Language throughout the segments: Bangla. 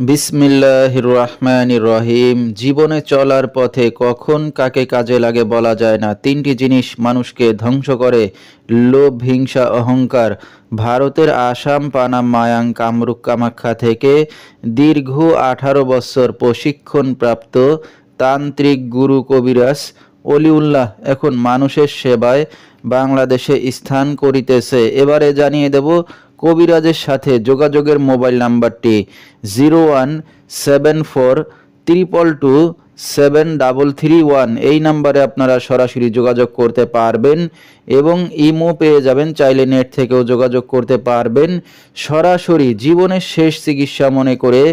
বিসমিল্লাহির রহমানির রহিম। জীবনে চলার পথে কখন কাকে কাজে লাগে বলা যায় না। তিনটি জিনিস মানুষকে ধ্বংস করে: লোভ, হিংসা, অহংকার। ভারতের আসাম, পানাম, মায়াং, কামরূপ, কামাখ্যা থেকে দীর্ঘ 18 বছর প্রশিক্ষণপ্রাপ্ত তান্ত্রিক গুরু কবিরাজ অলিউল্লাহ এখন মানুষের সেবায় বাংলাদেশে স্থান করিতেছে। এবারে জানিয়ে দেব কবিরাজের সাথে যোগাযোগের মোবাইল নাম্বারটি 017422273331। এই নাম্বারে আপনারা সরাসরি যোগাযোগ করতে পারবেন এবং ইমো পেয়ে যাবেন, চাইলে নেট থেকেও যোগাযোগ করতে পারবেন। সরাসরি জীবনের শেষ চিকিৎসা মনে করে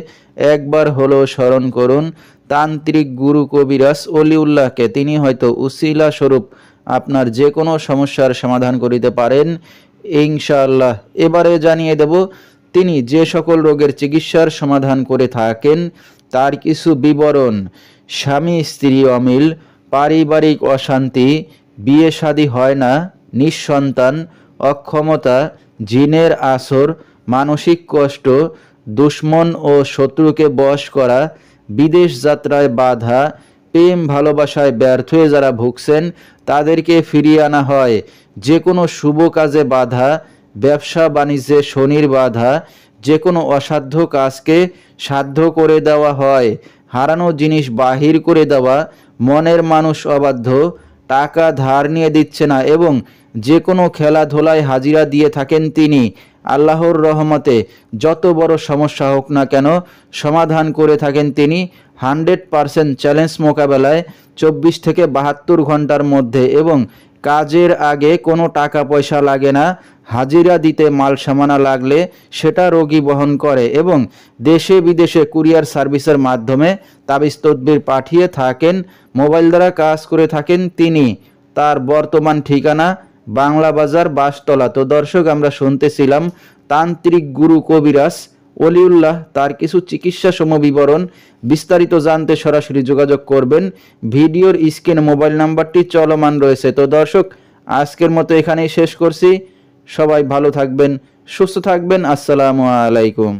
একবার হলো স্মরণ করুন তান্ত্রিক গুরু কবিরাজ অলিউল্লাহকে। তিনি হয়তো উসিলা স্বরূপ আপনার যে কোনো সমস্যার সমাধান করিতে পারেন ইনশাআল্লাহ। এবারে জানিয়ে দেব তিনি যে সকল রোগের চিকিৎসার সমাধান করে থাকেন তার কিছু বিবরণ: স্বামী স্ত্রী অমিল, পারিবারিক অশান্তি, বিয়ে শাদী হয় না, নিঃসন্তান, অক্ষমতা, জিনের আসর, মানসিক কষ্ট, দুশ্মন ও শত্রুকে বশ করা, বিদেশ যাত্রায় বাধা, প্রেম ভালোবাসায় ব্যর্থ হয়ে যারা ভুগছেন তাদেরকে ফিরিয়ে আনা হয়, যে কোনো শুভ কাজে বাধা, ব্যবসা বাণিজ্যে শনির বাধা, যে কোনো অসাধ্য কাজকে সাধ্য করে দেওয়া হয়, হারানো জিনিস বাহির করে দেওয়া, মনের মানুষ অবাধ্য, টাকা ধার নিয়ে দিচ্ছে না এবং যে কোনো খেলাধুলায় হাজিরা দিয়ে থাকেন তিনি। আল্লাহর রহমতে যত বড় সমস্যা হোক না কেন সমাধান করে থাকেন তিনি 100% চ্যালেঞ্জ মোকাবেলায় 24 থেকে 72 ঘন্টার মধ্যে, এবং কাজের আগে কোনো টাকা পয়সা লাগে না। হাজিরা দিতে মাল সামানা লাগলে সেটা রোগী বহন করে এবং দেশে বিদেশে কুরিয়ার সার্ভিসের মাধ্যমে তাবিজ তদবির পাঠিয়ে থাকেন। মোবাইল দ্বারা কাজ করে থাকেন তিনি। তার বর্তমান ঠিকানা বাংলা বাজার, বাসতলা। তো দর্শক, আমরা শুনতেছিলাম তান্ত্রিক গুরু কবিরাজ অলিউল্লাহ, তার কিছু চিকিৎসা সমবিবরণ। বিস্তারিত জানতে সরাসরি যোগাযোগ করবেন। ভিডিওর স্ক্রিনে মোবাইল নাম্বারটি চলমান রয়েছে। তো দর্শক, আজকের মতো এখানেই শেষ করছি। সবাই ভালো থাকবেন, সুস্থ থাকবেন। আসসালামু আলাইকুম।